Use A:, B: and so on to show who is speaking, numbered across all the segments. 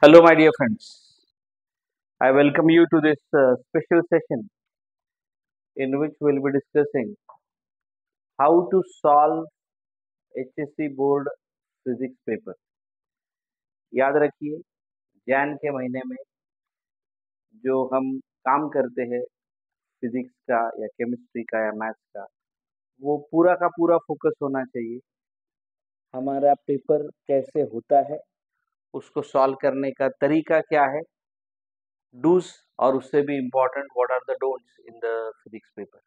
A: Hello, my dear friends. I welcome you to this special session in which we'll be discussing how to solve HSC board physics paper. याद रखिए, जैन के महीने में जो हम काम करते हैं फिजिक्स का या केमिस्ट्री का या मैथ्स का, वो पूरा का पूरा फोकस होना चाहिए हमारा पेपर कैसे होता है, उसको सॉल्व करने का तरीका क्या है, डूज और उससे भी important what are the don'ts in the physics paper.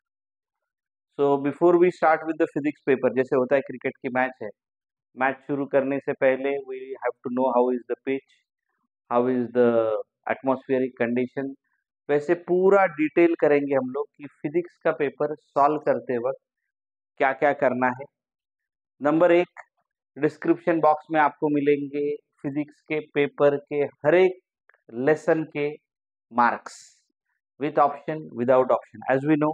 A: So before we start with the physics paper, जैसे होता है क्रिकेट की मैच है, मैच शुरू करने से पहले we have to know how is the pitch, how is the atmospheric condition. वैसे पूरा डिटेल करेंगे हम लोग कि फिजिक्स का पेपर सॉल्व करते वक्त क्या क्या करना है. नंबर एक, डिस्क्रिप्शन बॉक्स में आपको मिलेंगे फिजिक्स के पेपर के हर एक लेसन के marks, with option without option. As we know,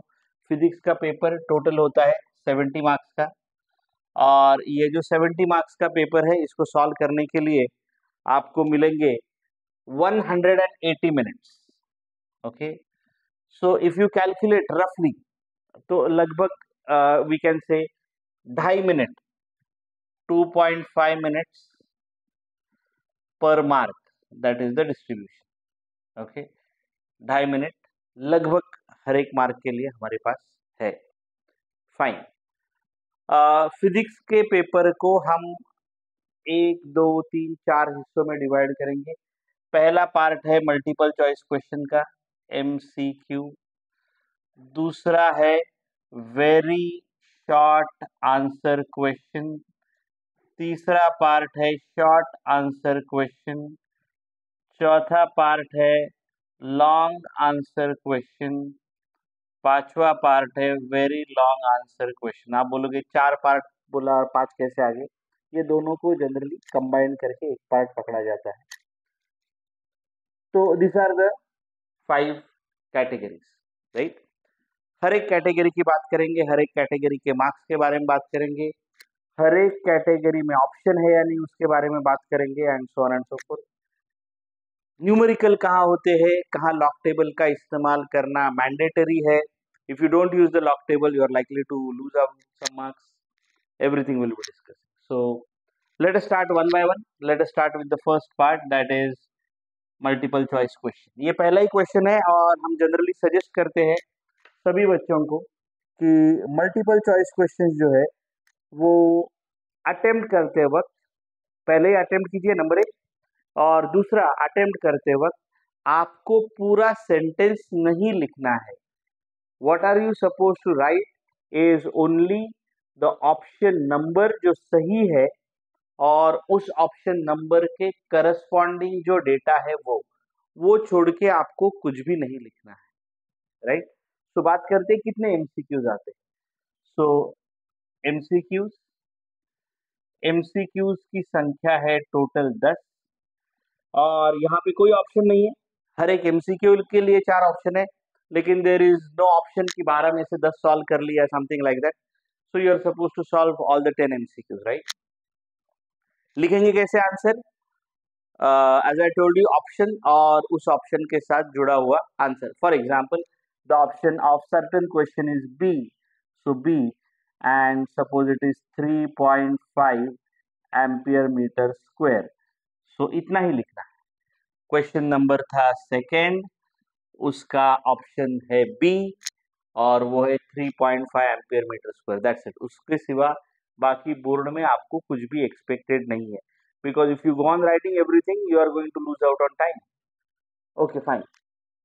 A: physics का पेपर टोटल होता है 70 मार्क्स का, और ये जो 70 मार्क्स का पेपर है, इसको सॉल्व करने के लिए आपको मिलेंगे 180 minutes. Okay, so if you calculate रफली, तो लगभग we can say 2.5 minute, 2.5 minutes पर mark, that is the distribution. Okay, 2.5 minute लगभग हर एक मार्क के लिए हमारे पास है. फाइन. फिजिक्स के पेपर को हम 1, 2, 3, 4 हिस्सों में डिवाइड करेंगे. पहला पार्ट है मल्टीपल चॉइस क्वेश्चन का, MCQ. दूसरा है वेरी शॉर्ट आंसर क्वेश्चन. तीसरा पार्ट है शॉर्ट आंसर क्वेश्चन. चौथा पार्ट है लॉन्ग आंसर क्वेश्चन. पांचवा पार्ट है वेरी लॉन्ग आंसर क्वेश्चन. आप बोलोगे 4 पार्ट बोला और 5 कैसे आगे? ये दोनों को जनरली कंबाइन करके एक पार्ट पकड़ा जाता है. तो this are the 5 categories, right. हर एक कैटेगरी की बात करेंगे, हर एक कैटेगरी के मार्क्स के बारे में बात करेंगे, हर एक कैटेगरी में ऑप्शन है या नहीं उसके बारे में बात करेंगे, and so on and so fourth. Numerical कहाँ होते हैं, कहाँ लॉग टेबल का इस्तेमाल करना मैंडेटरी है. If you don't use the log table, you are likely to lose out some marks. Everything will be discussed. So let us start one by one. Let us start with the first part, that is multiple choice question. ये पहला ही question है और हम generally suggest करते हैं सभी बच्चों को कि मल्टीपल चॉइस क्वेश्चन जो है वो अटेम्प्ट करते वक्त पहले ही अटेम्प्ट कीजिए, नंबर एक. और दूसरा, अटेम्प्ट करते वक्त आपको पूरा सेंटेंस नहीं लिखना है. What are you suppose to write is only the option number जो सही है, और उस ऑप्शन नंबर के करस्पॉन्डिंग जो डेटा है वो छोड़ के आपको कुछ भी नहीं लिखना है, राइट. तो बात करते हैं कितने एमसीक्यूज आते हैं. सो एमसीक्यूज एमसीक्यूज की संख्या है टोटल 10, और यहाँ पे कोई ऑप्शन नहीं है. हर एक एमसीक्यू के लिए 4 ऑप्शन है, लेकिन देर इज नो ऑप्शन कि 12 में से 10 सॉल्व कर लिया, something like that. So you are suppose to solve all the 10 MCQs, right. लिखेंगे कैसे answer? As I told you, option और उस ऑप्शन के साथ जुड़ा हुआ answer. For example, the option of certain question is B, so B, and suppose it is 3.5 ampere meter square. So इतना ही लिखना है. क्वेश्चन नंबर था सेकेंड, उसका ऑप्शन है बी, और वो है 3.5 ampere meter square. That's it. उसके सिवा बाकी बोर्ड में आपको कुछ भी एक्सपेक्टेड नहीं है, because if you go on writing everything, you are going to lose out on time. Okay, fine.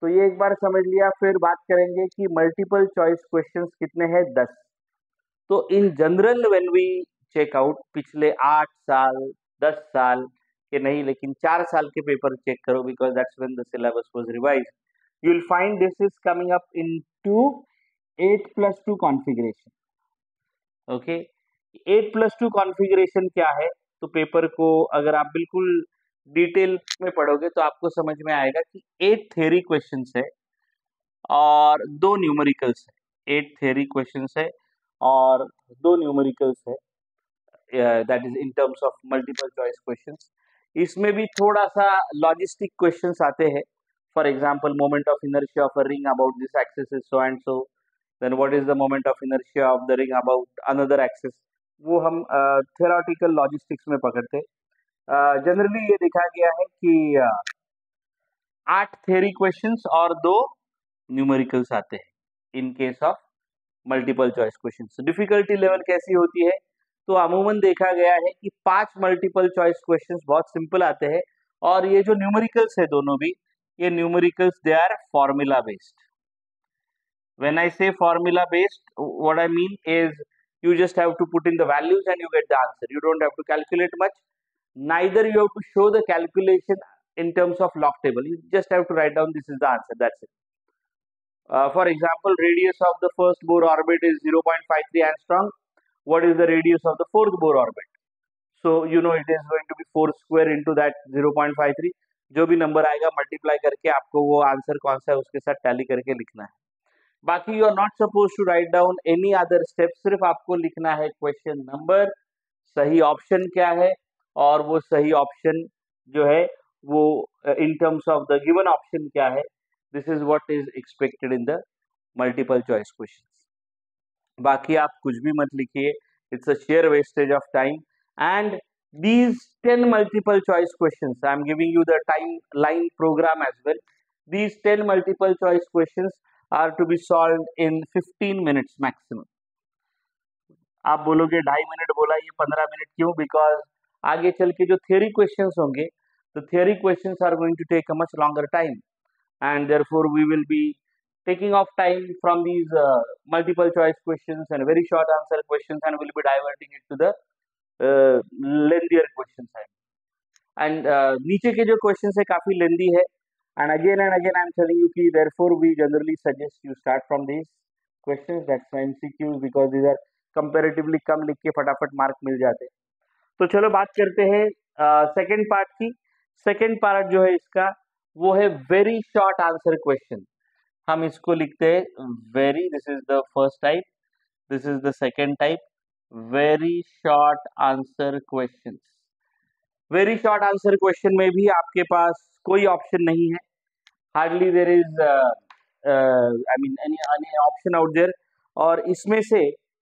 A: तो ये एक बार समझ लिया. फिर बात करेंगे कि मल्टीपल चॉइस क्वेश्चंस कितने हैं? 10. तो in general when we check out पिछले 8 साल 10 साल के नहीं, लेकिन 4 साल के पेपर चेक करो, because that's when the syllabus was revised. You will find this is coming up into 8+2 configuration. Okay, 8+2 configuration क्या है? तो पेपर को अगर आप बिल्कुल डिटेल में पढ़ोगे तो आपको समझ में आएगा कि 8 थ्योरी क्वेश्चंस है और 2 न्यूमेरिकल्स है. 8 थ्योरी क्वेश्चंस है और 2 न्यूमेरिकल्स है. That is in terms of multiple choice questions. इसमें भी थोड़ा सा लॉजिस्टिक क्वेश्चंस आते हैं. For example, moment of inertia of a ring about this axis is so and so, then what is the moment of inertia of the ring about another axis. वो हम theoretical logistics में पकड़ते हैं. Generally ये देखा गया है कि 8 थ्योरी क्वेश्चंस और 2 न्यूमेरिकल्स आते हैं in case of multiple choice questions. Difficulty level कैसी होती है? तो अमूमन देखा गया है कि 5 मल्टीपल चॉइस क्वेश्चंस बहुत सिंपल आते हैं, और ये जो न्यूमेरिकल्स है दोनों भी, ये numericals they are formula based. When I say formula based, what I mean is you just have to put in the values and you get the answer. You don't have to calculate much. Neither you have to show the calculation in terms of log table. You just have to write down this is the answer. That's it. For example, radius of the first Bohr orbit is 0.53 angstrom. What is the radius of the fourth Bohr orbit? So you know it is going to be 4 square into that 0.53. जो भी number आएगा multiply करके आपको वो answer कौन सा है उसके साथ टैली करके लिखना है. बाकी you are not suppose to write down any other step. सिर्फ आपको लिखना है क्वेश्चन नंबर, सही ऑप्शन क्या है, और वो सही ऑप्शन जो है वो इन terms of the given option क्या है. This is what is expected in the multiple choice questions. बाकी आप कुछ भी मत लिखिए. It's a share wastage of time. And these 10 multiple choice questions, I am giving you the timeline program as well. These 10 multiple choice questions are to be solved in 15 minutes maximum. आप बोलोगे 2.5 minute बोला, ये 15 minute क्यों? Because आगे चल के जो theory questions होंगे, तो theory questions are going to take a much longer time, and therefore we will be taking off time from these multiple choice questions and very short answer questions, and will be diverting it to the lengthier questions है. And नीचे के जो questions है काफी lengthy है, and again I am telling you कि therefore we generally suggest you start from these questions, that's MCQs, because these are comparatively कम लिख के फटाफट मार्क मिल जाते हैं. तो चलो बात करते हैं सेकेंड पार्ट की. सेकेंड पार्ट जो है इसका वो है वेरी शॉर्ट आंसर क्वेश्चन. हम इसको लिखते हैं very, this is the first type, this is the second type, very short answer question. Very short answer question में भी आपके पास कोई ऑप्शन नहीं है. Hardly there is I mean any option out there. और इसमें से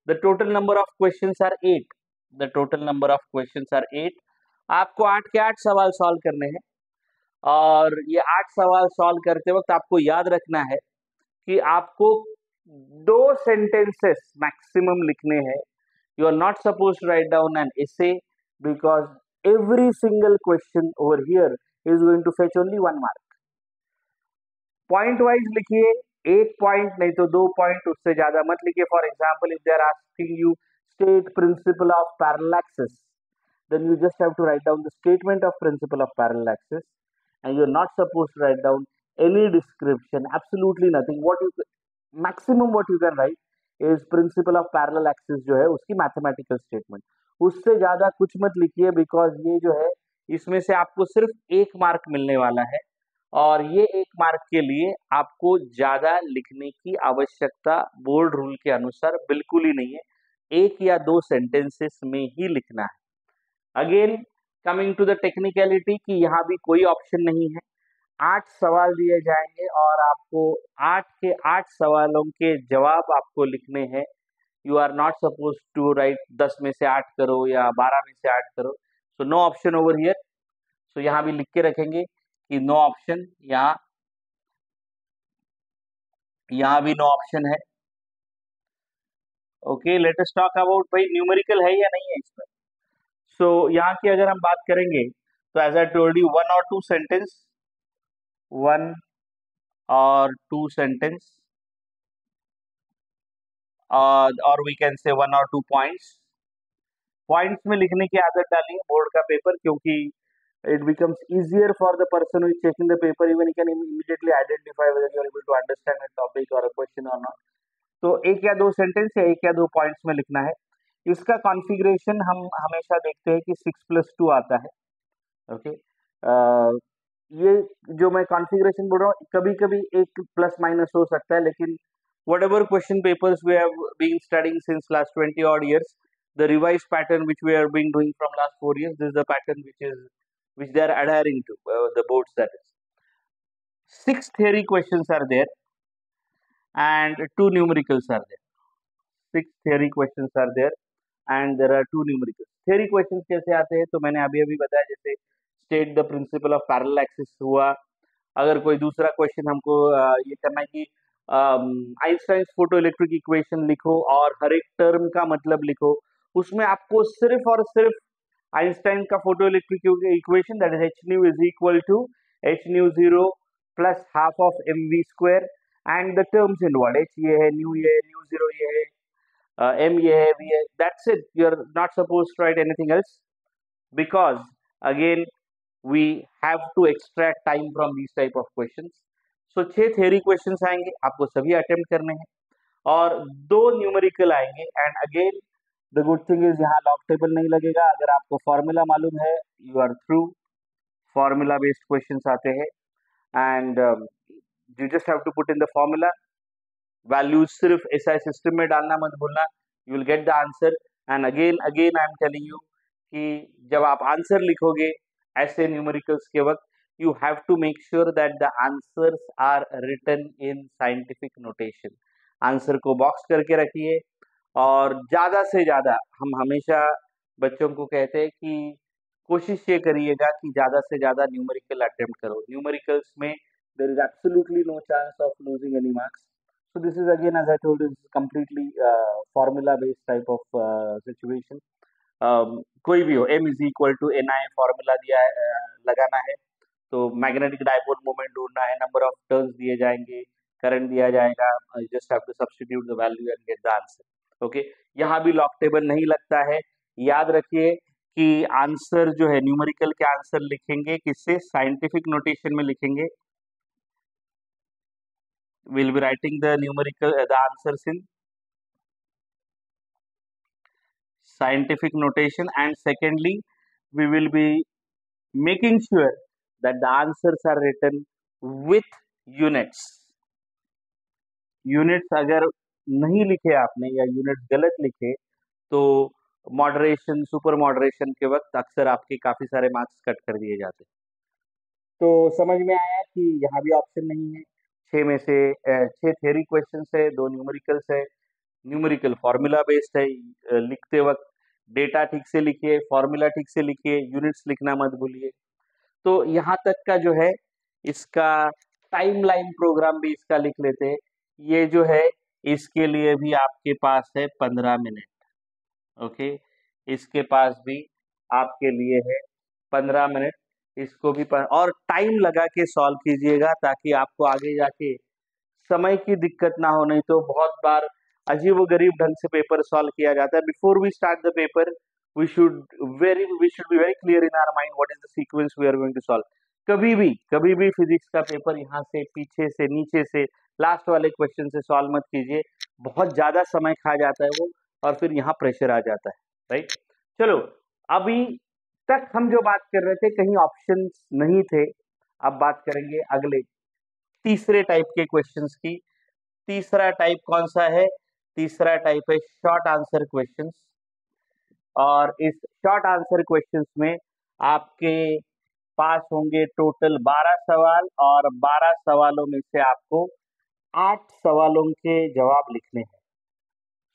A: the total number of questions are 8. The total number of questions are 8. आपको 8 के 8 सवाल सॉल्व करने हैं, और ये 8 सवाल सॉल्व करते वक्त आपको याद रखना है कि आपको 2 सेंटेंसेस मैक्सिमम लिखने हैं. You are not supposed to write down an essay, because every single question over here is going to fetch only 1 mark. Point wise लिखिए, 1 point नहीं तो 2 point, उससे ज्यादा मत लिखिए. For example, if they are asking you state principle of parallel axis, then you just have to write down the statement of principle of parallel axis, and you are not supposed to write down any description, absolutely nothing. Maximum what you can write is principle of parallel axis जो है उसकी mathematical statement. उससे ज्यादा कुछ मत लिखिए, because ये जो है इसमें से आपको सिर्फ 1 मार्क मिलने वाला है, और ये 1 मार्क के लिए आपको ज्यादा लिखने की आवश्यकता बोर्ड रूल के अनुसार बिल्कुल ही नहीं है. 1 या 2 सेंटेंसेस में ही लिखना है. Again coming to the technicality कि यहाँ भी कोई ऑप्शन नहीं है. 8 सवाल दिए जाएंगे और आपको 8 के 8 सवालों के जवाब आपको लिखने हैं. You are not suppose to write 10 में से 8 करो या 12 में से 8 करो. So no option over here. So यहाँ भी लिख के रखेंगे कि नो ऑप्शन. यहाँ भी नो ऑप्शन है. Okay, let us talk about भाई न्यूमेरिकल है या नहीं है इसमें. सो यहाँ की अगर हम बात करेंगे तो एज आई टोल्ड यू 1 और 2 sentence, 1 or 2 sentence, or we can say 1 or 2 points. Points में लिखने की आदत डालिए बोर्ड का पेपर, क्योंकि it becomes easier for the person who is checking the paper. Even he can immediately identify whether you are able to understand a topic or a question or not. तो 1 या 2 sentence या 1 या 2 points में लिखना है. इसका configuration हम हमेशा देखते हैं कि 6+2 आता है. ओके, ये जो मैं कॉन्फ़िगरेशन बोल रहा हूँ कभी कभी एक प्लस माइनस हो सकता है, लेकिन whatever question papers we have been studying since last 20 odd years, the revised pattern which we have been doing from last 4 years, this is the pattern which is which they are adhering to, the boards that is. 6 theory questions are there and 2 numericals are there. 6 theory questions are there and there are 2 numericals. Theory questions कैसे आते हैं तो मैंने अभी बताया, जैसे state the principal of parallel axis हुआ। अगर कोई दूसरा क्वेश्चन हमको ये करना है कि आइंस्टाइन फोटो इलेक्ट्रिक इक्वेशन लिखो और हर एक टर्म का मतलब लिखो, उसमें आपको सिर्फ और सिर्फ आइंस्टाइन का photo electric equation that is h nu is equal to h nu zero plus half of m v square and the terms involve, h ये है, न्यू ये है, न्यू जीरो ये है, m ये है, v है, that's it. You're not supposed to write anything else because again we have to extract time from these type of questions. So 6 theory questions आएंगे, आपको सभी अटेम्प्ट करने हैं और 2 न्यूमेरिकल आएंगे and again the good thing is यहाँ log table नहीं लगेगा। अगर आपको फॉर्मूला मालूम है you are through. Formula based questions आते हैं and you just have to put in the formula, values सिर्फ एसआई सिस्टम में डालना मत भूलना, you will get the answer. And again I am telling you कि जब आप आंसर लिखोगे ऐसे न्यूमेरिकल्स के वक्त, you have to make sure that the answers are written in scientific notation. Answer को बॉक्स करके रखिए और ज़्यादा से ज़्यादा हम हमेशा बच्चों को कहते हैं कि कोशिश ये करिएगा कि ज़्यादा से ज़्यादा न्यूमेरिकल अटेम्प्ट करो। न्यूमेरिकल्स में there is absolutely no chance of losing any marks. So this is again, as I told you, this is completely formula based type of situation. कोई भी हो, m is equal to ni formula दिया है, लगाना है तो magnetic dipole moment ढूंढना है, नंबर ऑफ टर्न्स दिए जाएंगे, करंट दिया जाएगा, just have to substitute the value and get the answer. Okay, यहाँ भी लॉक टेबल नहीं लगता है। याद रखिए कि आंसर जो है न्यूमेरिकल के आंसर लिखेंगे किससे, साइंटिफिक नोटेशन में लिखेंगे। Will be writing the numerical the answers in scientific notation, and secondly we will be making sure that the answers are written with units. Units अगर नहीं लिखे आपने या यूनिट्स गलत लिखे तो मॉडरेशन, सुपर मॉडरेशन के वक्त अक्सर आपके काफी सारे मार्क्स कट कर दिए जाते हैं। तो समझ में आया कि यहाँ भी ऑप्शन नहीं है। 6 में से 6 थ्योरी क्वेश्चंस है, 2 न्यूमेरिकल्स है। न्यूमेरिकल फॉर्मूला बेस्ड है, लिखते वक्त डेटा ठीक से लिखिए, फॉर्मूला ठीक से लिखिए, यूनिट्स लिखना मत भूलिए। तो यहाँ तक का जो है इसका टाइमलाइन प्रोग्राम भी इसका लिख लेते हैं। ये जो है इसके लिए भी आपके पास है 15 मिनट। ओके, इसके पास भी आपके लिए है 15 मिनट। इसको भी और टाइम लगा के सॉल्व कीजिएगा ताकि आपको आगे जाके समय की दिक्कत ना हो। नहीं तो बहुत बार अजीब गरीब ढंग से पेपर सॉल्व किया जाता है। Before we start the paper we should be very clear in our mind what is the sequence we are going to solve. कभी भी फिजिक्स का पेपर यहाँ से पीछे से नीचे से लास्ट वाले क्वेश्चन से सॉल्व मत कीजिए, बहुत ज्यादा समय खा जाता है वो और फिर यहाँ प्रेशर आ जाता है, राइट। चलो, अभी तक हम जो बात कर रहे थे कहीं ऑप्शंस नहीं थे, अब बात करेंगे अगले तीसरे टाइप के क्वेश्चंस की। तीसरा टाइप कौन सा है? तीसरा टाइप है शॉर्ट आंसर क्वेश्चंस। और इस शॉर्ट आंसर क्वेश्चंस में आपके पास होंगे टोटल 12 सवाल और 12 सवालों में से आपको 8 सवालों के जवाब लिखने हैं।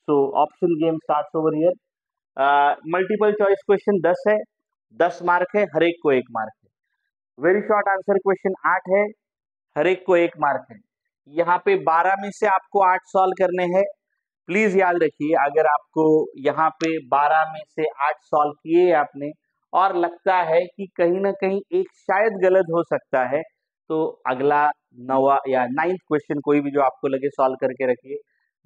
A: So option game starts over here. Multiple choice question 10 है, 10 मार्क है, हर एक को 1 मार्क है। वेरी शॉर्ट आंसर क्वेश्चन 8 है, हर एक को 1 मार्क है। यहाँ पे 12 में से आपको 8 सॉल्व करने हैं। प्लीज याद रखिए, अगर आपको यहाँ पे 12 में से 8 सॉल्व किए आपने और लगता है कि कहीं ना कहीं एक शायद गलत हो सकता है, तो अगला 9वां या 9th क्वेश्चन कोई भी जो आपको लगे सॉल्व करके रखिए।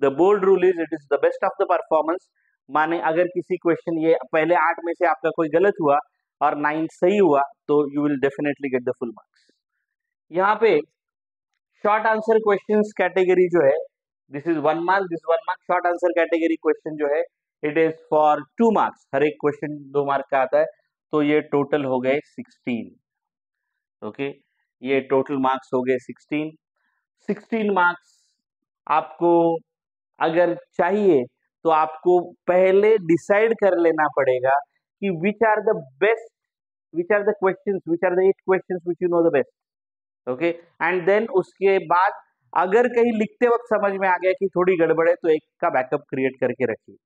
A: The bold rule is it is the best of the performance. माने अगर किसी क्वेश्चन ये पहले 8 में से आपका कोई गलत हुआ और 9 सही हुआ तो you will definitely get the full marks. यहाँ पे शॉर्ट आंसर क्वेश्चंस कैटेगरी जो है, this is 1 mark, this 1 mark. Short answer category question जो है इट इज फॉर 2 मार्क्स, हर एक क्वेश्चन 2 मार्क का आता है, तो ये टोटल हो गए 16। ओके, ये टोटल मार्क्स हो गए 16। 16 मार्क्स आपको अगर चाहिए तो आपको पहले डिसाइड कर लेना पड़ेगा कि which are the best which are the questions, which are the 8 questions which you know the best. Okay, and then उसके बाद अगर कहीं लिखते वक्त समझ में आ गया कि थोड़ी गड़बड़ है तो एक का बैकअप क्रिएट करके रखिए.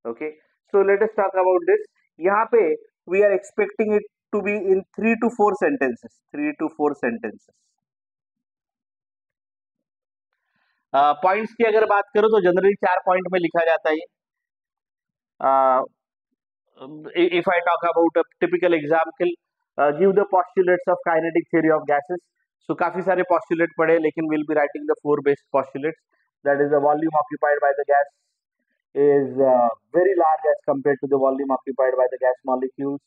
A: Okay, so let us talk about this. यहाँ पे we are expecting it to be in 3 to 4 sentences. 3 to 4 sentences. Points की अगर बात करो तो जनरली 4 पॉइंट में लिखा जाता है. If I talk about a typical example, give the postulates of kinetic theory of gases. So काफी सारे postulate पढ़े, लेकिन we'll be writing the 4 basic postulates. That is, the volume occupied by the gas is very large as compared to the volume occupied by the gas molecules.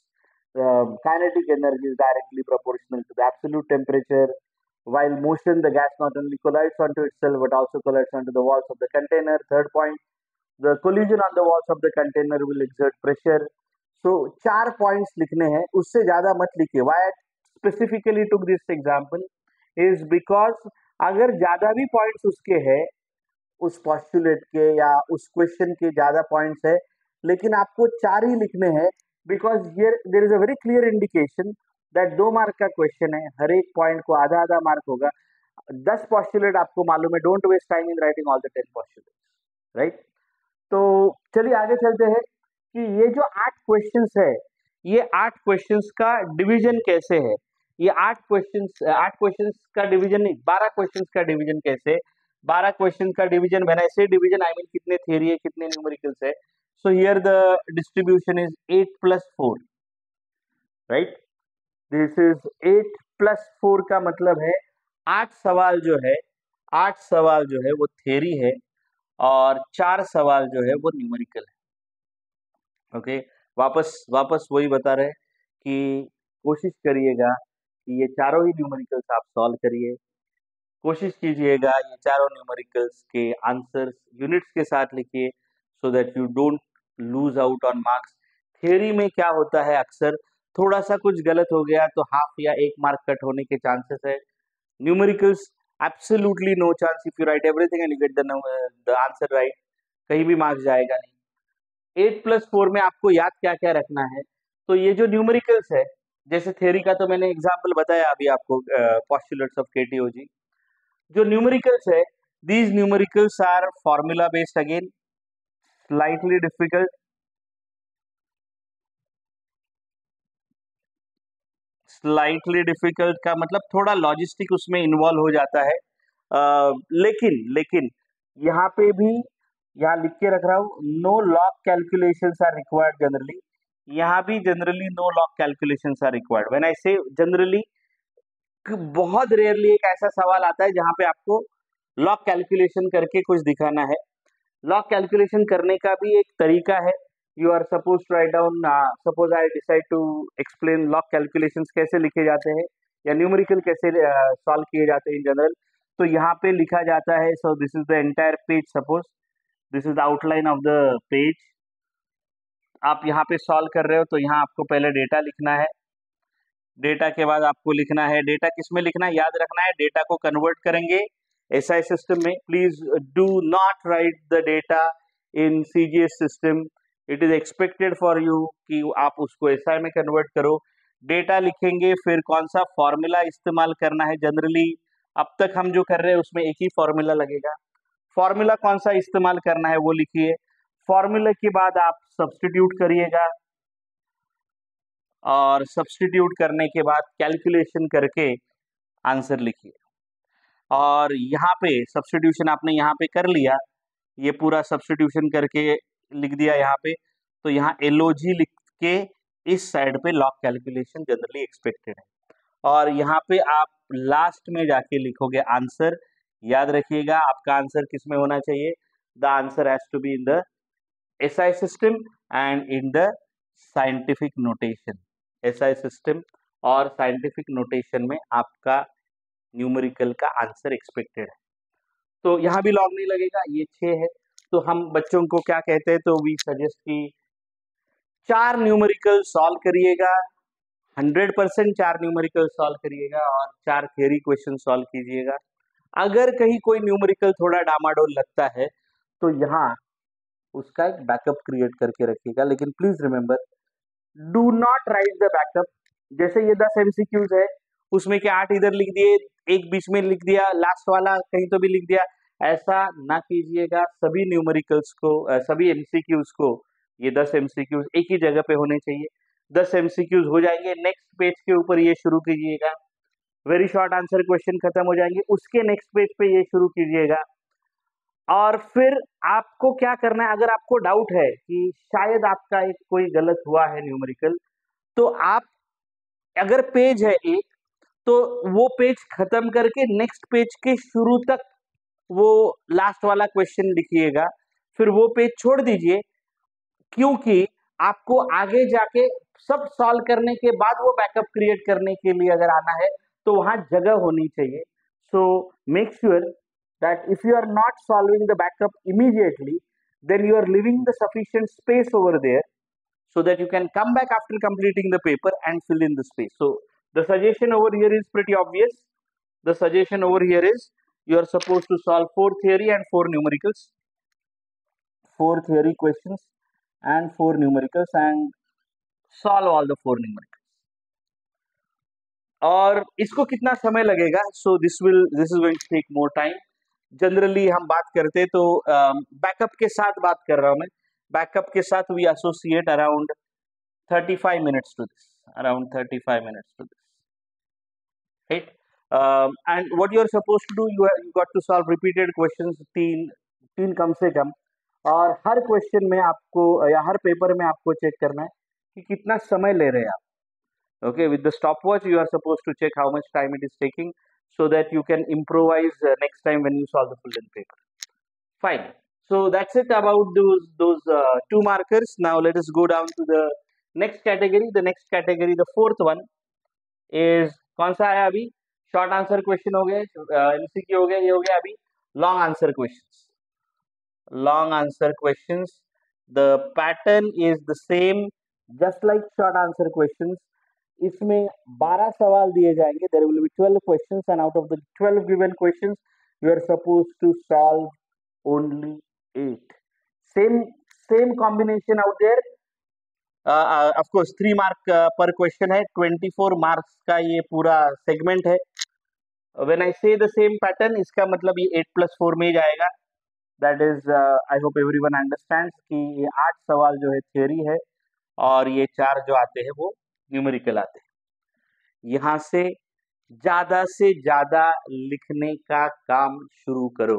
A: Kinetic energy is directly proportional to the absolute temperature. While motion, the gas not only collides onto itself but also collides onto the walls of the container. Third point, the collision on the walls of the container will exert pressure. So 4 points लिखने हैं, उससे ज्यादा मत लिखिए. Why I specifically took this example is because अगर ज्यादा भी points उसके हैं, उस postulate के या उस question के ज्यादा points है, लेकिन आपको 4 ही लिखने हैं, because here there is a very clear indication that 2 mark का क्वेश्चन है, हर एक पॉइंट को आधा आधा मार्क होगा. 10 postulate आपको मालूम है, don't waste time in writing all the 10 postulates, right? तो चलिए आगे चलते हैं कि ये जो 8 क्वेश्चंस है, ये 8 क्वेश्चंस का डिवीजन कैसे है. ये 8 क्वेश्चंस का डिवीजन नहीं, 12 क्वेश्चंस का डिवीजन कैसे. 12 क्वेश्चन का डिवीजन, व्हेन आई से डिवीजन आई मीन कितने थ्योरी है, कितने न्यूमेरिकल्स है. So here the distribution is 8 + 4, right. This is 8 + 4 का मतलब है 8 सवाल जो है, 8 सवाल जो है वो थ्योरी है और 4 सवाल जो है वो न्यूमेरिकल है. ओके, वापस वही बता रहे कि कोशिश करिएगा कि ये चारों ही न्यूमेरिकल्स आप सॉल्व करिए. कोशिश कीजिएगा ये चारों न्यूमेरिकल्स के आंसर्स यूनिट्स के साथ लिखिए, so that you don't lose out on marks. Theory में क्या होता है, अक्सर थोड़ा सा कुछ गलत हो गया तो हाफ या 1 मार्क कट होने के चांसेस है. Numericals absolutely no chance. If you write everything and you get the answer right, कहीं भी मार्क्स जाएगा नहीं. 8 + 4 में आपको याद क्या क्या रखना है. तो ये जो न्यूमेरिकल्स है, जैसे थ्योरी का तो मैंने एग्जांपल बताया अभी आपको, पोस्टुलेट्स ऑफ केटीओजी. जो न्यूमेरिकल्स है, these numericals are formula based, again slightly difficult. Slightly difficult का मतलब थोड़ा लॉजिस्टिक उसमें इन्वॉल्व हो जाता है. लेकिन यहाँ पे भी, यहाँ लिख के रख रहा हूँ, no log calculations are required generally. यहाँ भी generally no log calculations are required. When I say generally, बहुत रेयरली एक ऐसा सवाल आता है जहाँ पे आपको लॉग कैलकुलेशन करके कुछ दिखाना है. लॉग कैलकुलेशन करने का भी एक तरीका है. You are suppose to write down, suppose I decide to explain log calculations कैसे लिखे जाते हैं या न्यूमेरिकल कैसे सॉल्व किए जाते हैं इन जनरल. तो यहाँ पे लिखा जाता है, so this is the entire page, suppose this is the outline of the page. आप यहाँ पे सॉल्व कर रहे हो तो यहाँ आपको पहले डेटा लिखना है. डेटा के बाद आपको लिखना है, डेटा किस में लिखना है, याद रखना है, डेटा को कन्वर्ट करेंगे एसआई सिस्टम में. Please do not right the data in CGS system. It is expected for you कि आप उसको एसआई में कन्वर्ट करो. डेटा लिखेंगे, फिर कौन सा फॉर्मूला इस्तेमाल करना है. जनरली अब तक हम जो कर रहे हैं उसमें एक ही फॉर्मूला लगेगा. फॉर्मूला कौन सा इस्तेमाल करना है वो लिखिए. फॉर्मूला के बाद आप सब्स्टिट्यूट करिएगा और सब्स्टिट्यूट करने के बाद कैलकुलेशन करके आंसर लिखिए. और यहाँ पे सब्स्टिट्यूशन आपने यहाँ पे कर लिया, ये पूरा सब्स्टिट्यूशन करके लिख दिया यहाँ पे, तो यहाँ एलओजी लिख के इस साइड पे लॉग कैलकुलेशन जनरली एक्सपेक्टेड है. और यहाँ पे आप लास्ट में जाके लिखोगे आंसर. याद रखिएगा आपका आंसर किस में होना चाहिए. The answer has to be in the SI system and in the scientific notation. SI system और साइंटिफिक नोटेशन में आपका न्यूमेरिकल का आंसर एक्सपेक्टेड है. तो यहाँ भी लॉग नहीं लगेगा, ये 6 है. तो हम बच्चों को क्या कहते हैं, तो वी सजेस्ट कि 4 न्यूमेरिकल सॉल्व करिएगा, 100% 4 न्यूमेरिकल सॉल्व करिएगा और 4 थ्योरी क्वेश्चन सॉल्व कीजिएगा. अगर कहीं कोई न्यूमेरिकल थोड़ा डामाडोल लगता है तो यहाँ उसका एक बैकअप क्रिएट करके रखिएगा. लेकिन please remember, do not right the backup जैसे ये 10 एमसीक्यूज है, उसमें के 8 इधर लिख दिए, एक बीच में लिख दिया, लास्ट वाला कहीं तो भी लिख दिया, ऐसा ना कीजिएगा। सभी न्यूमेरिकल्स को सभी एमसीक्यूज को, ये 10 एमसीक्यूज एक ही जगह पे होने चाहिए। 10 एमसीक्यूज हो जाएंगे, नेक्स्ट पेज के ऊपर ये शुरू कीजिएगा। वेरी शॉर्ट आंसर क्वेश्चन खत्म हो जाएंगे, उसके नेक्स्ट पेज पे ये शुरू कीजिएगा। और फिर आपको क्या करना है, अगर आपको डाउट है कि शायद आपका एक कोई गलत हुआ है न्यूमेरिकल, तो आप, अगर पेज है एक, तो वो पेज खत्म करके नेक्स्ट पेज के शुरू तक वो लास्ट वाला क्वेश्चन लिखिएगा, फिर वो पेज छोड़ दीजिए, क्योंकि आपको आगे जाके सब सॉल्व करने के बाद वो बैकअप क्रिएट करने के लिए अगर आना है तो वहां जगह होनी चाहिए। So make sure that if you are not solving the backup immediately, then you are leaving the sufficient space over there so that you can come back after completing the paper and fill in the space. So the suggestion over here is pretty obvious. The suggestion over here is you are supposed to solve 4 theory and 4 numericals, 4 theory questions and 4 numericals, and solve all the 4 numericals. और इसको कितना समय लगेगा? So this is going to take more time. Generally हम बात करते तो backup के साथ बात कर रहा हूं मैं, बैकअप के साथ we associate around 35 minutes to this, around 35 minutes to this, right. And what you are suppose to do, you got to solve repeated questions, तीन कम से कम, और हर क्वेश्चन में आपको या हर पेपर में आपको चेक करना है कि कितना समय ले रहे हैं आप। Okay, with the stopwatch you are supposed to check how much time it is taking so that you can improvise next time when you solve the full length paper. Fine. So that's it about those 2 markers. Now let us go down to the next category. The next category, the fourth one is कौन सा आया अभी? Short answer question हो गए, MCQ हो गया, ये हो गया अभी long answer questions. Long answer questions. The pattern is the same, just like short answer questions. इसमें 12 सवाल दिए जाएंगे, there will be 12 questions, and out of the 12 given questions you are supposed to solve only 8. Same combination out there. Of course 3 mark per question है, 24 marks का ये पूरा segment है। When I say the same pattern, इसका मतलब ये 8+4 में ही जाएगा। That is, I hope everyone understands कि ये 8 सवाल जो है theory है और ये 4 जो आते हैं वो न्यूमेरिकल आते हैं। यहाँ से ज्यादा लिखने का काम शुरू करो।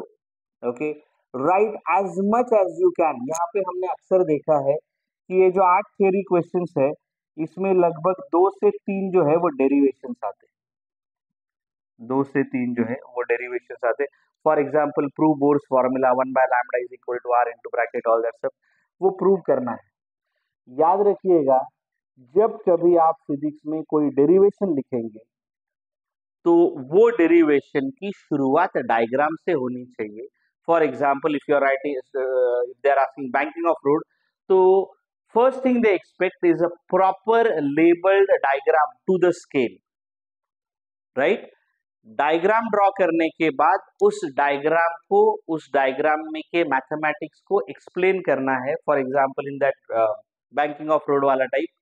A: Okay, write as much as you can. यहाँ पे हमने अक्सर देखा है कि ये जो 8 थ्योरी क्वेश्चंस है, इसमें लगभग 2 से 3 जो है वो डेरिवेशंस आते हैं, 2 से 3 जो है वो डेरिवेशंस आते हैं। For example prove Bohr's formula 1/λ is equal to r into bracket all that सब, वो प्रूव करना है। याद रखिएगा, जब कभी आप फिजिक्स में कोई डेरिवेशन लिखेंगे तो वो डेरिवेशन की शुरुआत डायग्राम से होनी चाहिए। For example if you are writing, they are asking banking of road, तो first thing they expect is a proper labelled diagram to the scale, right. Diagram draw करने के बाद उस डायग्राम को, उस डायग्राम में के मैथमेटिक्स को एक्सप्लेन करना है। For example in that banking of road वाला type,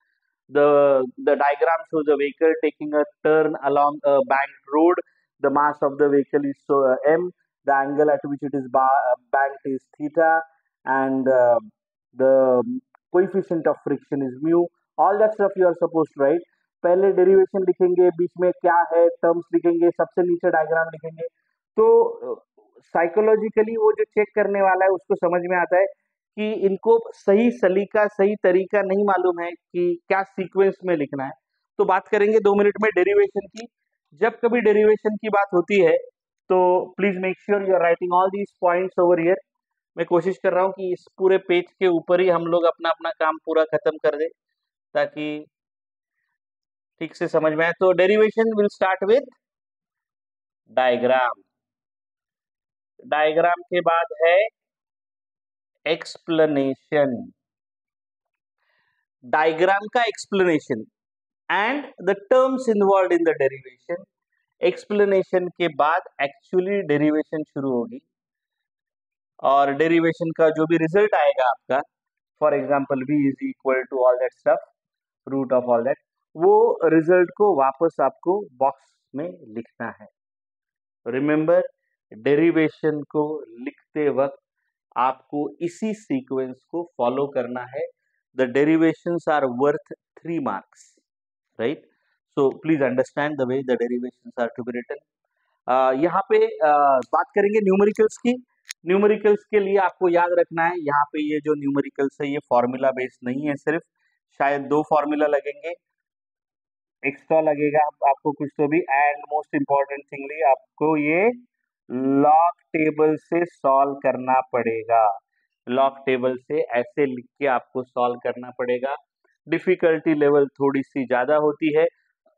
A: the diagram shows a vehicle taking a turn along a banked road. The mass of the vehicle is m, the angle at which it is banked is theta, and the coefficient of friction is mu. All that stuff you are supposed to write. पहले derivation लिखेंगे, बीच में क्या है terms लिखेंगे, सबसे नीचे diagram लिखेंगे। तो साइकोलॉजिकली वो जो चेक करने वाला है उसको समझ में आता है कि इनको सही सलीका, सही तरीका नहीं मालूम है कि क्या सीक्वेंस में लिखना है। तो बात करेंगे 2 मिनट में डेरिवेशन की। जब कभी डेरिवेशन की बात होती है तो please make sure you are writing all these points over here. मैं कोशिश कर रहा हूँ कि इस पूरे पेज के ऊपर ही हम लोग अपना अपना काम पूरा खत्म कर दे ताकि ठीक से समझ में आए। तो derivation will start with diagram, diagram के बाद है एक्सप्लेनेशन, डायग्राम का explanation and the terms involve in the derivation. Explanation के बाद एक्चुअली डेरिवेशन शुरू होगी और डेरिवेशन का जो भी रिजल्ट आएगा आपका, for example v is equal to all that stuff, root of all that, वो रिजल्ट को वापस आपको बॉक्स में लिखना है। रिमेंबर, डेरिवेशन को लिखते वक्त आपको इसी सीक्वेंस को फॉलो करना है। The derivations are worth 3 marks, right? So please understand the way the derivations are to be written. यहाँ पे बात करेंगे न्यूमेरिकल्स की। न्यूमेरिकल्स के लिए आपको याद रखना है, यहाँ पे ये जो न्यूमेरिकल्स है ये फॉर्मूला बेस्ड नहीं है, सिर्फ शायद 2 फॉर्मूला लगेंगे, एक्स्ट्रा लगेगा आपको कुछ तो भी। एंड मोस्ट इंपॉर्टेंट थिंगली आपको ये लॉग टेबल से सॉल्व करना पड़ेगा। लॉग टेबल से ऐसे लिख के आपको सॉल्व करना पड़ेगा। डिफिकल्टी लेवल थोड़ी सी ज्यादा होती है।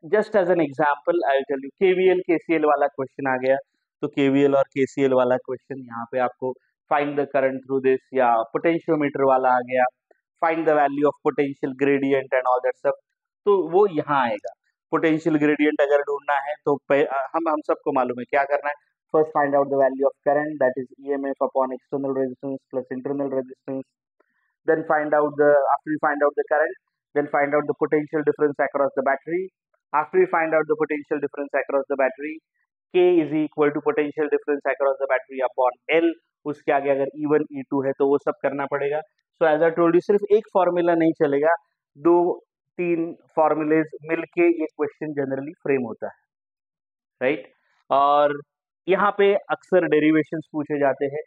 A: Just as an example I tell you, KVL KCL वाला क्वेश्चन आ गया, तो केवीएल और केसीएल वाला क्वेश्चन यहाँ पे आपको find the current through this, या पोटेंशियोमीटर वाला आ गया, find the value of potential gradient and all that सब, तो वो यहाँ आएगा। पोटेंशियल ग्रेडियंट अगर ढूंढना है तो हम सबको मालूम है क्या करना है। First find out the value of current, that is EMF upon external resistance plus internal resistance. Then find out the, after you find out the current, then find out the potential difference across the battery. After you find out the potential difference across the battery, K is equal to potential difference across the battery upon L. उसके आगे अगर E1 E2 है तो वो सब करना पड़ेगा। So as I told you, सिर्फ एक फॉर्मूला नहीं चलेगा, 2-3 फॉर्मूलेज मिलके ये क्वेश्चन जनरली फ्रेम होता है, राइट? और यहाँ पे अक्सर डेरिवेशंस पूछे जाते हैं।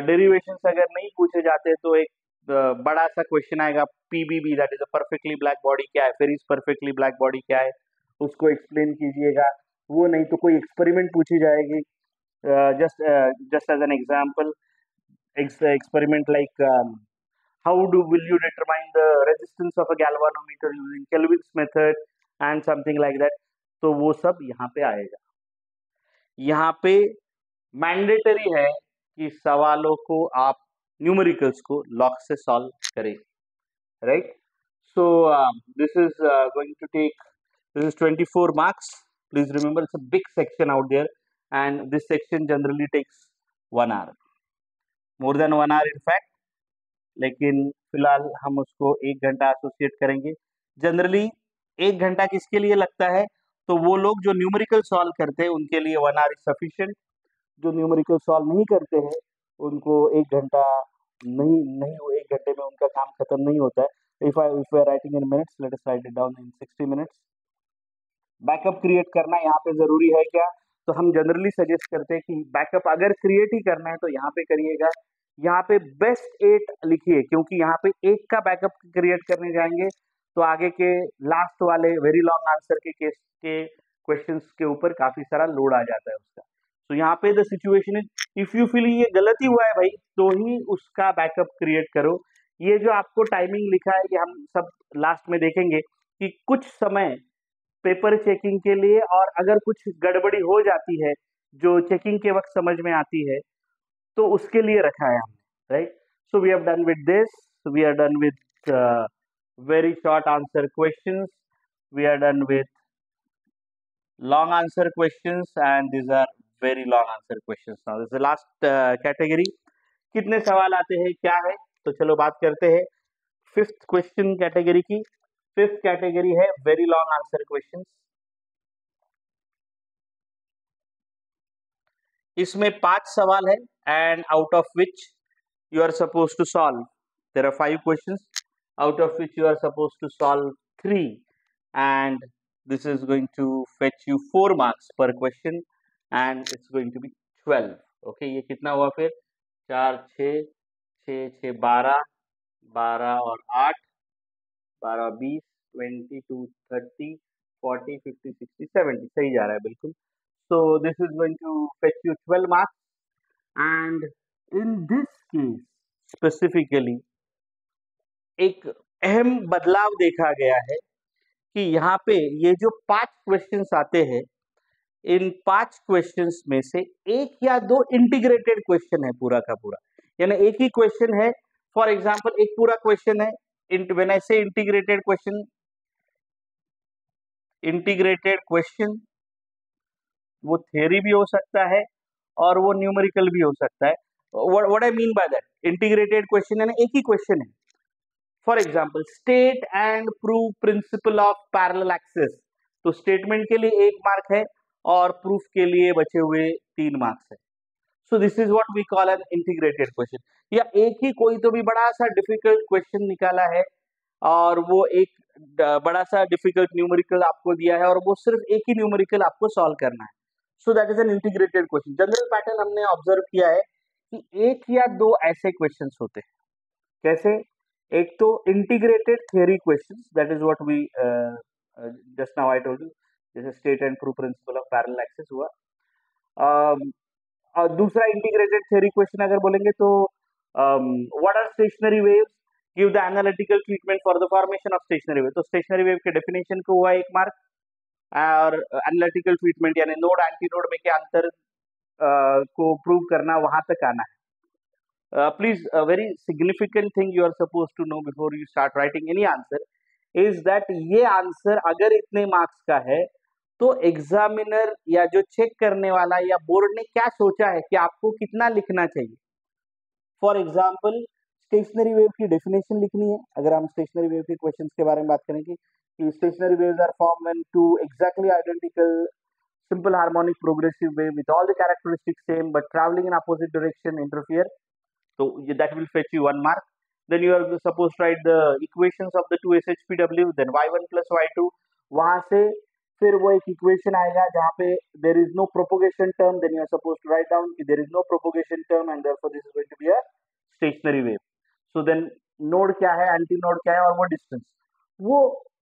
A: डेरिवेशंस अगर नहीं पूछे जाते तो एक बड़ा सा क्वेश्चन आएगा, PBB that is a perfectly black body क्या है, फिर इस परफेक्टली ब्लैक बॉडी क्या है, उसको एक्सप्लेन कीजिएगा। वो नहीं तो कोई एक्सपेरिमेंट पूछी जाएगी, just as an example, experiment like how will you determine the resistance of a galvanometer using Kelvin's method and something like that, तो वो सब यहाँ पे आएगा। यहाँ पे मैंडेटरी है कि सवालों को आप न्यूमेरिकल्स को लॉग से सॉल्व करें, right? So this is going to take, this is 24 marks. Please remember it's a big section out there and this section generally takes 1 hour, more than 1 hour in fact, लेकिन फिलहाल हम उसको 1 घंटा associate करेंगे। Generally 1 घंटा किसके लिए लगता है, तो वो लोग जो न्यूमेरिकल सॉल्व करते हैं उनके लिए 1 hour इज सफिशिएंट। जो न्यूमेरिकल सॉल्व नहीं करते हैं उनको 1 घंटा नहीं नहीं 1 घंटे में उनका काम खत्म नहीं होता है। If we are writing in minutes, let us write it down in 60 minutes. Backup create करना यहाँ पे जरूरी है क्या, तो हम जनरली सजेस्ट करते हैं कि बैकअप अगर क्रिएट ही करना है तो यहाँ पे करिएगा। यहाँ पे बेस्ट 8 लिखिए, क्योंकि यहाँ पे 1 का बैकअप क्रिएट करने जाएंगे तो आगे के लास्ट वाले वेरी लॉन्ग आंसर के केस के क्वेश्चंस के ऊपर काफी सारा लोड आ जाता है उसका। तो यहाँ पे the situation is, if you feel ये गलती हुआ है भाई, तो ही उसका बैकअप क्रिएट करो। ये जो आपको टाइमिंग लिखा है ये हम सब लास्ट में देखेंगे कि कुछ समय पेपर चेकिंग के लिए, और अगर कुछ गड़बड़ी हो जाती है जो चेकिंग के वक्त समझ में आती है तो उसके लिए रखा है हमने, right? So we have done with this, we are done with very short answer questions, we are done with long answer questions and these are very long answer questions. Now this is the last category. कितने सवाल आते हैं क्या है, तो चलो बात करते हैं 5th क्वेश्चन कैटेगरी की। 5th कैटेगरी है वेरी लॉन्ग आंसर क्वेश्चंस। इसमें 5 सवाल है and out of which you are supposed to solve. There are 5 questions, out of which you are supposed to solve 3, and this is going to fetch you 4 marks per question, and it's going to be 12. Okay, ये कितना हुआ फिर? 4 6 6 6 12 12 और 8 12 20 22 30 40 50 60 70, सही जा रहा है बिल्कुल। So this is going to fetch you 12 marks, and in this case specifically एक अहम बदलाव देखा गया है कि यहाँ पे ये जो 5 क्वेश्चंस आते हैं, इन 5 क्वेश्चंस में से 1 या 2 इंटीग्रेटेड क्वेश्चन है पूरा का पूरा, यानी एक ही क्वेश्चन है। फॉर एग्जांपल एक पूरा क्वेश्चन है, व्हेन आई से इंटीग्रेटेड क्वेश्चन, इंटीग्रेटेड क्वेश्चन वो थ्योरी भी हो सकता है और वो न्यूमेरिकल भी हो सकता है। What I mean by that, integrated question है ना, एक ही क्वेश्चन है। For example state and prove principle of parallel axes, तो स्टेटमेंट के लिए 1 मार्क है और प्रूफ के लिए बचे हुए 3 मार्क्स है। So this is what we call an integrated question, या एक ही कोई तो भी बड़ा सा डिफिकल्ट क्वेश्चन निकाला है और वो एक बड़ा सा डिफिकल्ट न्यूमेरिकल आपको दिया है और वो सिर्फ एक ही न्यूमेरिकल आपको सॉल्व करना है। So that is an integrated question. General pattern हमने ऑब्जर्व किया है कि 1 या 2 ऐसे क्वेश्चंस होते हैं। कैसे? एक तो integrated theory questions, that is what we just now I told you, जैसे state and prove principle of parallel axes हुआ। और दूसरा इंटीग्रेटेड थ्योरी क्वेश्चन अगर बोलेंगे तो what are stationary waves, give the analytical treatment for the formation of stationary wave, तो stationary wave के definition को हुआ 1 मार्क और एनालिटिकल ट्रीटमेंट यानी नोड एंटी नोड में के अंतर को प्रूव करना, वहां तक आना है। Please, a very significant thing you are supposed to know before you start writing any answer is that ये आंसर अगर इतने मार्क्स का है तो एग्जामिनर या जो चेक करने वाला या बोर्ड ने क्या सोचा है कि आपको कितना लिखना चाहिए। फॉर एग्जाम्पल स्टेशनरी वेव की डेफिनेशन लिखनी है। अगर हम स्टेशनरी वेव के क्वेश्चंस के बारे में बात करेंगे कि stationary waves are form when two exactly identical simple harmonic progressive wave with all the characteristics same but traveling in opposite direction interfere, so that will fetch you 1 mark. Then you are supposed to write the equations of the two SHPW, then y1 plus y2, वहां से फिर वो एक equation आएगा जहाँ पे there is no propagation term, then you are supposed to write down कि there is no propagation term and therefore this is going to be a stationary wave. So then node क्या है, anti node क्या है और वो distance, वो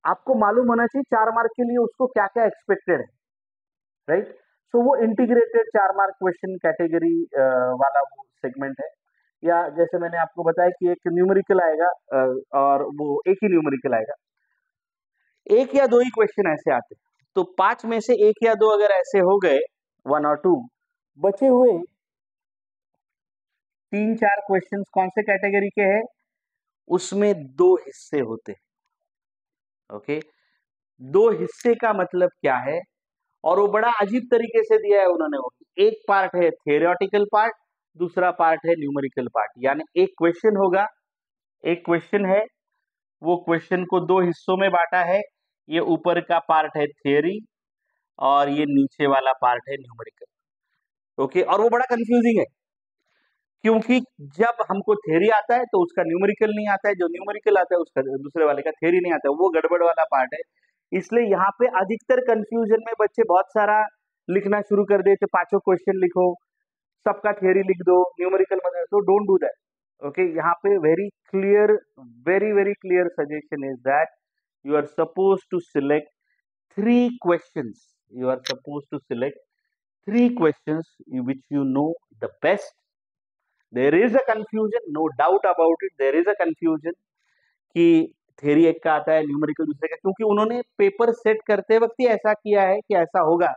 A: आपको मालूम होना चाहिए 4 मार्क के लिए उसको क्या क्या एक्सपेक्टेड है, राइट। सो वो इंटीग्रेटेड 4 मार्क क्वेश्चन कैटेगरी वाला वो सेगमेंट है। या जैसे मैंने आपको बताया कि एक न्यूमेरिकल आएगा और वो एक ही न्यूमेरिकल आएगा, 1 या 2 ही क्वेश्चन ऐसे आते हैं, तो 5 में से 1 या 2 अगर ऐसे हो गए 1 और 2, बचे हुए 3-4 क्वेश्चंस कौन से कैटेगरी के हैं, उसमें 2 हिस्से होते हैं। ओके, 2 हिस्से का मतलब क्या है, और वो बड़ा अजीब तरीके से दिया है उन्होंने। एक पार्ट है थियोरेटिकल पार्ट, दूसरा पार्ट है न्यूमेरिकल पार्ट, यानी एक क्वेश्चन होगा, एक क्वेश्चन है, वो क्वेश्चन को 2 हिस्सों में बांटा है। ये ऊपर का पार्ट है थियोरी और ये नीचे वाला पार्ट है न्यूमेरिकल। ओके, और वो बड़ा कंफ्यूजिंग है क्योंकि जब हमको थियोरी आता है तो उसका न्यूमेरिकल नहीं आता है, जो न्यूमेरिकल आता है उसका दूसरे वाले का थियोरी नहीं आता है, वो गड़बड़ वाला पार्ट है। इसलिए यहाँ पे अधिकतर कंफ्यूजन में बच्चे बहुत सारा लिखना शुरू कर देते, 5 क्वेश्चन लिखो, सबका थियोरी लिख दो, न्यूमेरिकल मत, तो डोंट डू दैट। ओके, यहाँ पे very clear, very clear suggestion is that you are suppose to select 3 questions, you are supposed to select 3 questions which you know the best. There is a confusion, no doubt about it, there is a confusion कि theory एक का आता है, numerical दूसरे का, क्योंकि उन्होंने paper set करते वक्त ही ऐसा किया है कि ऐसा होगा।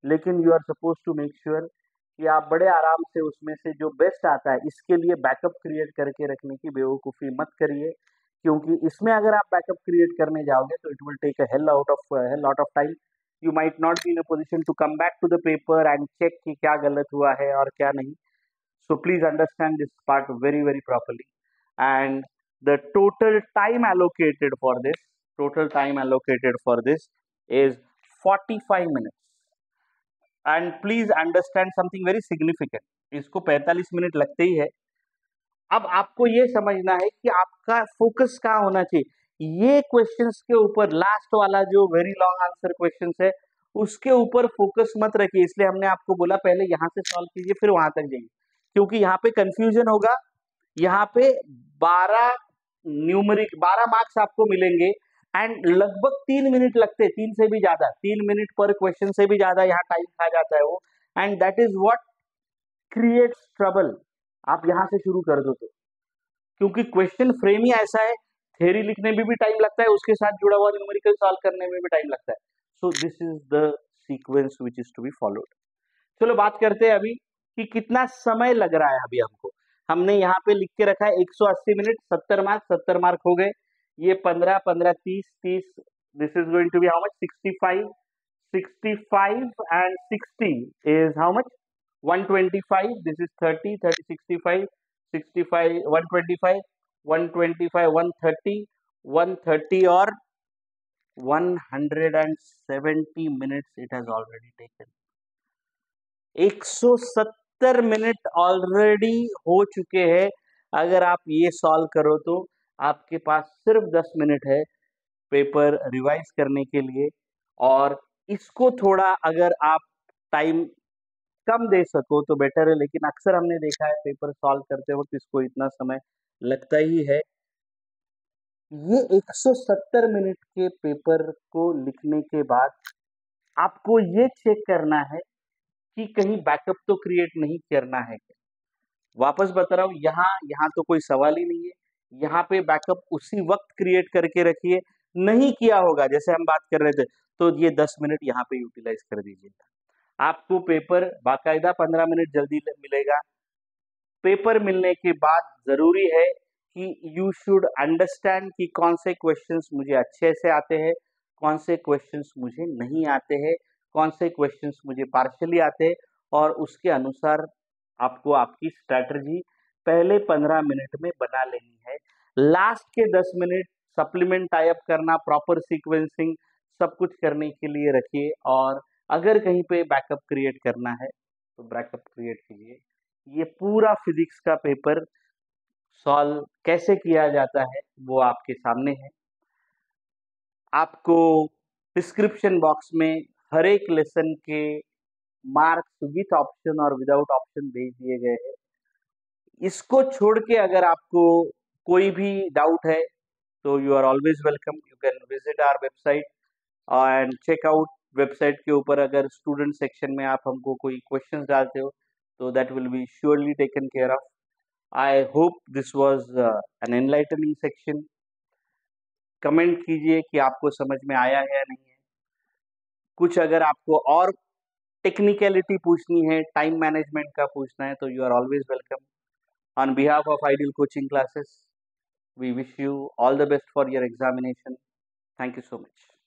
A: लेकिन you are suppose to make sure कि आप बड़े आराम से उसमें से जो बेस्ट आता है, इसके लिए बैकअप क्रिएट करके रखने की बेवकूफ़ी मत करिए, क्योंकि इसमें अगर आप बैकअप क्रिएट करने जाओगे तो it will take a hell lot of time. You might not be in a position to come back to the paper and check कि क्या गलत हुआ है और क्या नहीं। So please understand this part very properly. And the total time allocated for this is 45 minutes. And please understand something very significant. इसको 45 minute लगते ही है। अब आपको ये समझना है कि आपका फोकस कहाँ होना चाहिए। ये क्वेश्चंस के ऊपर, लास्ट वाला जो वेरी लॉन्ग आंसर क्वेश्चंस है, उसके ऊपर फोकस मत रखिए। इसलिए हमने आपको बोला पहले यहाँ से सॉल्व कीजिए फिर वहां तक जाइए, क्योंकि यहाँ पे कंफ्यूजन होगा। यहाँ पे 12 मार्क्स आपको मिलेंगे एंड लगभग 3 मिनट लगते हैं, 3 से भी ज्यादा, 3 मिनट पर क्वेश्चन से भी ज्यादा यहाँ टाइम खा जाता है वो, and that is what creates trouble. आप यहाँ से शुरू कर दो तो, क्योंकि क्वेश्चन फ्रेम ही ऐसा है, थ्योरी लिखने में भी टाइम लगता है, उसके साथ जुड़ा हुआ न्यूमेरिकल सॉल्व करने में भी टाइम लगता है। So this is the sequence which is to be followed. चलो बात करते हैं अभी कि कितना समय लग रहा है। अभी हमको, हमने यहाँ पे लिख के रखा है 180 मिनट, 70 मार्क हो गए। ये 15 15 30 this is going to be how much, 65 and 60 is how much, 125, this is 30 65 125, 125, 130 और 170 minutes it has already taken. 170 minute already हो चुके हैं। अगर आप ये सॉल्व करो तो आपके पास सिर्फ 10 मिनट है पेपर रिवाइज करने के लिए, और इसको थोड़ा अगर आप टाइम कम दे सको तो बेटर है, लेकिन अक्सर हमने देखा है पेपर सॉल्व करते वक्त इसको इतना समय लगता ही है। ये 170 मिनट के पेपर को लिखने के बाद आपको ये चेक करना है कि कहीं बैकअप तो क्रिएट नहीं करना है। वापस बता रहा हूँ, यहाँ तो कोई सवाल ही नहीं है। यहाँ पे बैकअप उसी वक्त क्रिएट करके रखिए। नहीं किया होगा, जैसे हम बात कर रहे थे, तो ये 10 मिनट यहाँ पे यूटिलाइज कर दीजिएगा। आपको पेपर बाकायदा 15 मिनट जल्दी मिलेगा। पेपर मिलने के बाद जरूरी है कि यू शुड अंडरस्टैंड कि कौन से क्वेश्चंस मुझे अच्छे से आते हैं, कौन से क्वेश्चंस मुझे नहीं आते हैं, कौन से क्वेश्चंस मुझे पार्शियली आते हैं, और उसके अनुसार आपको आपकी स्ट्रैटेजी पहले 15 मिनट में बना लेनी है। लास्ट के 10 मिनट सप्लीमेंट टाइप करना, प्रॉपर सीक्वेंसिंग सब कुछ करने के लिए रखिए। और अगर कहीं पे बैकअप क्रिएट करना है तो बैकअप क्रिएट कीजिए। ये पूरा फिजिक्स का पेपर सॉल्व कैसे किया जाता है वो आपके सामने है। आपको डिस्क्रिप्शन बॉक्स में हर एक लेसन के मार्क्स विथ ऑप्शन और विदाउट ऑप्शन भेज दिए गए हैं। इसको छोड़ के अगर आपको कोई भी डाउट है तो you are always welcome. You can visit our website and check out. Website के ऊपर अगर स्टूडेंट सेक्शन में आप हमको कोई क्वेश्चंस डालते हो तो that will be surely taken care of. I hope this was an enlightening section. Comment कीजिए कि आपको समझ में आया है या नहीं है। कुछ अगर आपको और टेक्निकलिटी पूछनी है, टाइम मैनेजमेंट का पूछना है, तो you are always welcome. On behalf of Ideal Coaching Classes, we wish you all the best for your examination. Thank you so much.